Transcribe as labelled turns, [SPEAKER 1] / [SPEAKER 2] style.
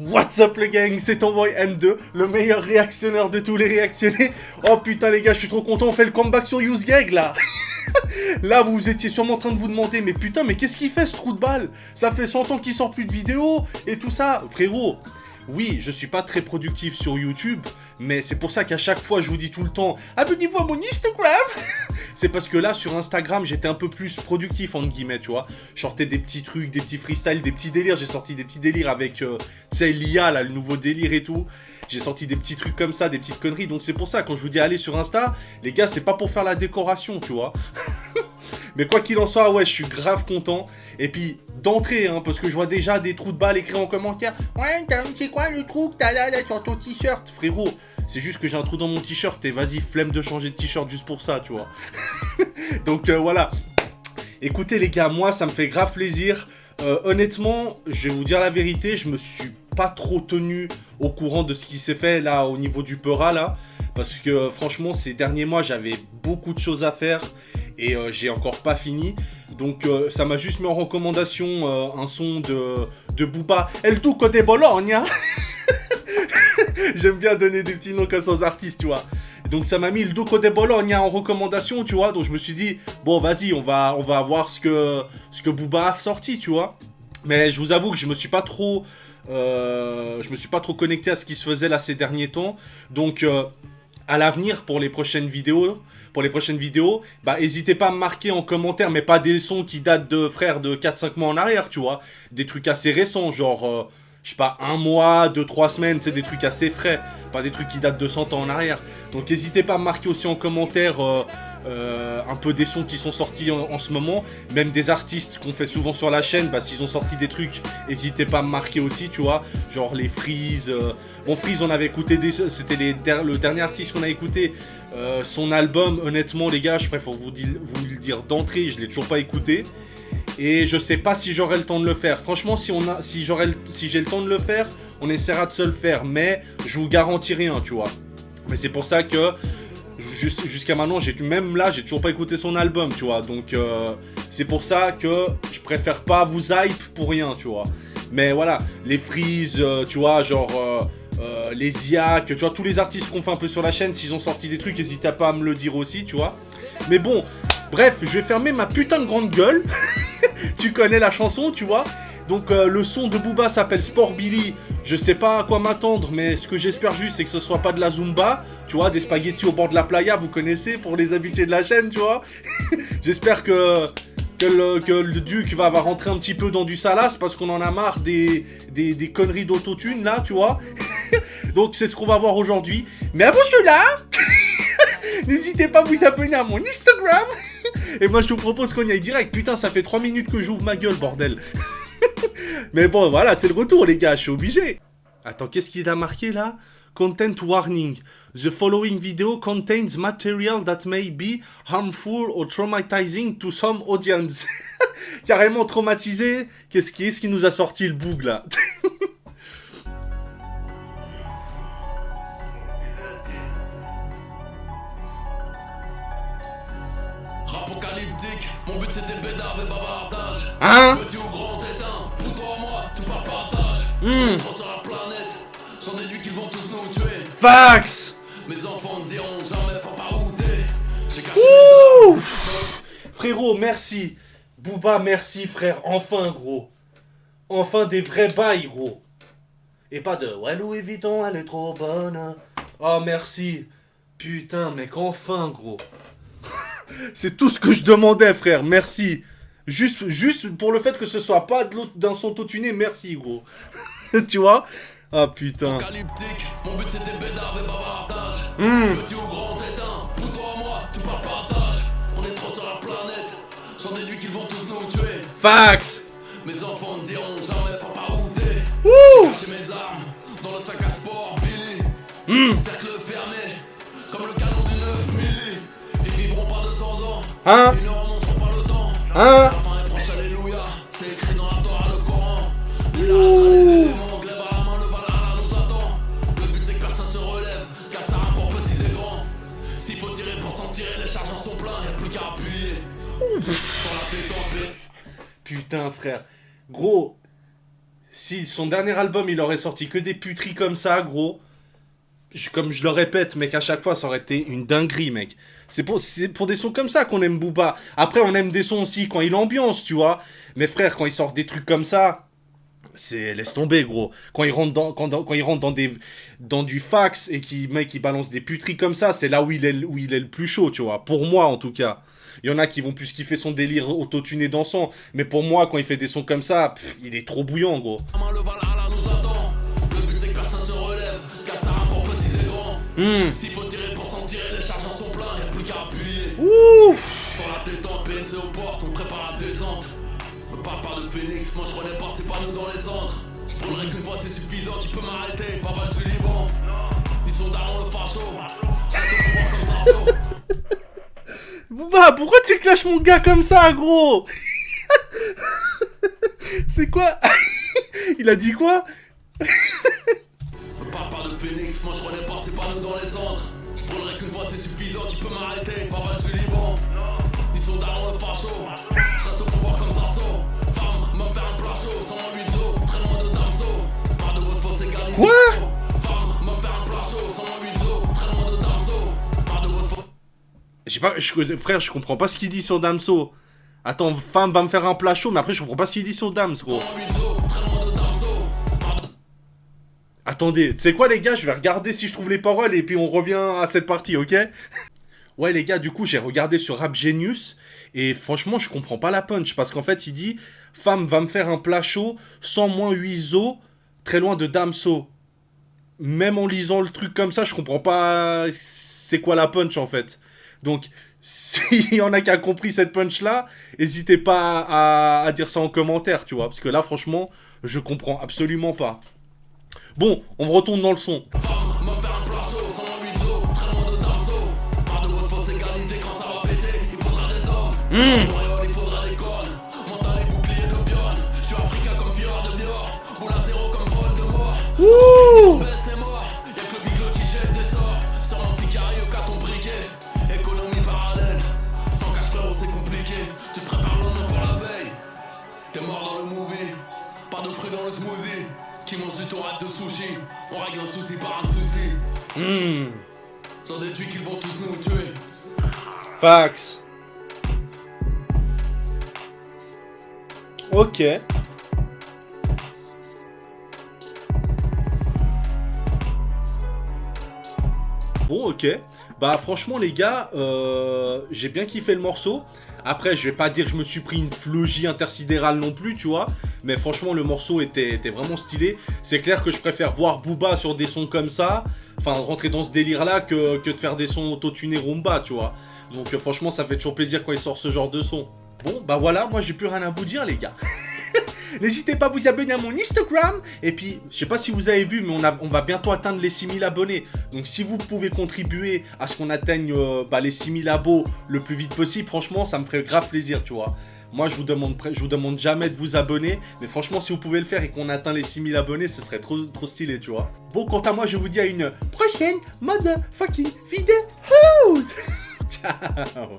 [SPEAKER 1] What's up les gang, c'est ton boy M2, le meilleur réactionneur de tous les réactionnés. Oh putain les gars, je suis trop content, on fait le comeback sur UseGag là. Là vous étiez sûrement en train de vous demander, mais putain mais qu'est-ce qu'il fait ce trou de balle? Ça fait 100 ans qu'il sort plus de vidéos et tout ça. Frérot, oui, je suis pas très productif sur YouTube, mais c'est pour ça qu'à chaque fois je vous dis tout le temps, abonnez-vous à mon Instagram. C'est parce que là sur Instagram j'étais un peu plus productif entre guillemets, tu vois. Je sortais des petits trucs, des petits freestyles, des petits délires. J'ai sorti des petits délires avec, tu sais, l'IA là, le nouveau délire et tout. J'ai sorti des petits trucs comme ça, des petites conneries. Donc c'est pour ça, quand je vous dis allez sur Insta, les gars, c'est pas pour faire la décoration, tu vois. Mais quoi qu'il en soit, ouais, je suis grave content. Et puis, d'entrée, hein, parce que je vois déjà des trous de balles écrits en commentaire. Ouais, c'est quoi le trou que t'as là sur ton t-shirt? Frérot, c'est juste que j'ai un trou dans mon t-shirt et vas-y, flemme de changer de t-shirt juste pour ça, tu vois. Donc voilà. Écoutez les gars, moi, ça me fait grave plaisir. Honnêtement, je vais vous dire la vérité, je me suis pas trop tenu au courant de ce qui s'est fait là au niveau du Peura là. Parce que franchement, ces derniers mois, j'avais beaucoup de choses à faire et j'ai encore pas fini. Donc ça m'a juste mis en recommandation un son de Booba. El Duco de Bologna. J'aime bien donner des petits noms comme ça aux artistes, tu vois. Donc ça m'a mis le Duco de Bologna en recommandation, tu vois. Donc je me suis dit, bon vas-y, on va voir ce que Booba a sorti, tu vois. Mais je vous avoue que je me suis pas trop connecté à ce qui se faisait là ces derniers temps. Donc à l'avenir pour les prochaines vidéos, bah n'hésitez pas à me marquer en commentaire, mais pas des sons qui datent de frères de 4-5 mois en arrière, tu vois. Des trucs assez récents, genre je sais pas, 1 mois, 2-3 semaines, c'est des trucs assez frais, pas des trucs qui datent de 100 ans en arrière. Donc n'hésitez pas à me marquer aussi en commentaire un peu des sons qui sont sortis en ce moment, même des artistes qu'on fait souvent sur la chaîne, bah s'ils ont sorti des trucs, n'hésitez pas à me marquer aussi, tu vois, genre les Freeze. Bon, Freeze, on avait écouté, c'était le dernier artiste qu'on a écouté, son album, honnêtement les gars, je préfère vous le dire d'entrée, je l'ai toujours pas écouté. Et je sais pas si j'aurai le temps de le faire. Franchement, si j'ai le temps de le faire, on essaiera de se le faire. Mais je vous garantis rien, tu vois. Mais c'est pour ça que jusqu'à maintenant, j'ai toujours pas écouté son album, tu vois. Donc c'est pour ça que je préfère pas vous hype pour rien, tu vois. Mais voilà, les Freeze, tu vois, genre les Iac, tu vois, tous les artistes qu'on fait un peu sur la chaîne, s'ils ont sorti des trucs, n'hésitez pas à me le dire aussi, tu vois. Mais bon, bref, je vais fermer ma putain de grande gueule. Tu connais la chanson, tu vois. Donc le son de Booba s'appelle Sport Billy. Je sais pas à quoi m'attendre, mais ce que j'espère juste, c'est que ce soit pas de la Zumba. Tu vois, des spaghettis au bord de la playa, vous connaissez, pour les habitués de la chaîne, tu vois. J'espère que le Duc va rentrer un petit peu dans du salace, parce qu'on en a marre des conneries d'autotune, là, tu vois. Donc c'est ce qu'on va voir aujourd'hui. Mais avant cela, n'hésitez pas à vous abonner à mon Instagram. Et moi je vous propose qu'on y aille direct. Putain, ça fait 3 minutes que j'ouvre ma gueule, bordel. Mais bon, voilà, c'est le retour les gars, je suis obligé. Attends, qu'est-ce qu'il a marqué là? Content warning. The following video contains material that may be harmful or traumatizing to some audience. Carrément traumatisé. Qu'est-ce qui nous a sorti le boug là?
[SPEAKER 2] Apocalyptique, mon but c'était bédard et bavardage.
[SPEAKER 1] Hein?
[SPEAKER 2] Petit ou grand éteint, pour toi moi, tout par partage. Trop sur la planète, j'en déduis qu'ils vont tous nous tuer.
[SPEAKER 1] Fax.
[SPEAKER 2] Mes enfants ne diront jamais papa où t'es. J'ai caché
[SPEAKER 1] Ouh.
[SPEAKER 2] mes armes.
[SPEAKER 1] Frérot, merci. Booba, merci frère. Enfin gros. Enfin des vrais bails gros. Et pas de ouais Louis Vuitton, elle est trop bonne. Oh merci. Putain mec, enfin gros. C'est tout ce que je demandais, frère. Merci. Juste pour le fait que ce soit pas d'un son auto-tuné, merci, gros. Tu vois? Ah, putain.
[SPEAKER 2] Apocalyptique, mon but c'était bédard et bavardage. Petit ou grand éteint, pour toi moi, tout par partage. On est trop sur la planète, j'en déduis qu'ils vont tous nous tuer.
[SPEAKER 1] Fax.
[SPEAKER 2] Mes enfants ne diront jamais papa où t'es.
[SPEAKER 1] Wouh.
[SPEAKER 2] J'ai mes armes dans le sac à sport, Billy. Cercle fermé, comme le canon du 9 milli. Ils vivront pas 200 ans,
[SPEAKER 1] Hein?
[SPEAKER 2] ils ne remonteront pas le temps.
[SPEAKER 1] Hein?
[SPEAKER 2] La fin est proche, alléluia, c'est écrit dans la Torah, le Coran. Il arrêtera les éléments, glaive à la main, le Valhalla nous attend. Le but c'est que personne se relève, car ça a pour petits et grands. S'il faut tirer pour s'en tirer, les chargeurs sont pleins, y'a plus qu'à appuyer. Sur la pétanque.
[SPEAKER 1] Putain, frère. Gros, si son dernier album, il aurait sorti que des puteries comme ça, gros... Comme je le répète, mec, à chaque fois, ça aurait été une dinguerie, mec. C'est pour des sons comme ça qu'on aime Booba. Après, on aime des sons aussi quand il ambiance, tu vois. Mais frère, quand il sort des trucs comme ça, c'est... Laisse tomber, gros. Quand il rentre quand il rentre dans du fax et qu'il balance des puteries comme ça, c'est là où il est le plus chaud, tu vois. Pour moi, en tout cas. Il y en a qui vont plus kiffer son délire autotuné dansant. Mais pour moi, quand il fait des sons comme ça, il est trop bouillant, gros.
[SPEAKER 2] S'il faut tirer pour s'en tirer, les charges en sont pleins, y'a plus qu'à appuyer.
[SPEAKER 1] Ouf.
[SPEAKER 2] Sur la détente, PNC aux portes, on prépare la descente. Me parle pas de Phoenix, moi je connais pas, c'est pas nous dans les centres. Je brûlerai qu'une fois c'est suffisant, tu peux m'arrêter, pas mal du Liban. Ils sont darons le facho, j'ai comme ça.
[SPEAKER 1] Booba, pourquoi tu clashes mon gars comme ça, gros? C'est quoi? Il a dit quoi?
[SPEAKER 2] Me parle pas de Phoenix, moi je connais pas, c'est pas nous dans les centres. Je brûlerai qu'une fois c'est suffisant, tu peux m'arrêter, pas mal du Liban. Ils sont darons le facho, chasse au pouvoir comme Sarso. Femme, me faire un plat chaud, sans mon huile très loin de Damso. Pas de votre fausse égalité.
[SPEAKER 1] Quoi?
[SPEAKER 2] Femme, me faire un plat chaud, sans mon huile très loin de Damso. Pas de votre fausse...
[SPEAKER 1] Frère, je comprends pas ce qu'il dit sur Damso. Attends, femme va me faire un plat chaud, mais après je comprends pas ce qu'il dit sur Dams, gros. Attendez, tu sais quoi les gars, je vais regarder si je trouve les paroles et puis on revient à cette partie, ok? Ouais les gars, du coup j'ai regardé sur Rap Genius et franchement je comprends pas la punch parce qu'en fait il dit « Femme va me faire un plat chaud, sans moins 8 os, très loin de Damso ». Même en lisant le truc comme ça, je comprends pas c'est quoi la punch en fait. Donc, s'il y en a qui a compris cette punch-là, n'hésitez pas à dire ça en commentaire, tu vois. Parce que là, franchement, je comprends absolument pas. Bon, on retourne dans le son. Ouh.
[SPEAKER 2] T'es mort dans le movie, pas de fruits dans le smoothie. Qui mange du torrade de sushi, on règle un souci par un souci. J'en déduis qu'ils vont tous nous tuer.
[SPEAKER 1] Fax. Ok. Bon, ok. Bah franchement les gars, j'ai bien kiffé le morceau. Après, je vais pas dire que je me suis pris une flogie intersidérale non plus, tu vois. Mais franchement, le morceau était vraiment stylé. C'est clair que je préfère voir Booba sur des sons comme ça, enfin, rentrer dans ce délire-là, que de faire des sons autotunés rumba, tu vois. Donc franchement, ça fait toujours plaisir quand il sort ce genre de son. Bon, bah voilà, moi j'ai plus rien à vous dire, les gars. N'hésitez pas à vous abonner à mon Instagram. Et puis, je sais pas si vous avez vu, mais on va bientôt atteindre les 6000 abonnés. Donc, si vous pouvez contribuer à ce qu'on atteigne les 6000 abos le plus vite possible, franchement, ça me ferait grave plaisir, tu vois. Moi, je vous demande jamais de vous abonner. Mais franchement, si vous pouvez le faire et qu'on atteint les 6000 abonnés, ce serait trop stylé, tu vois. Bon, quant à moi, je vous dis à une prochaine motherfucking vidéo. Ciao.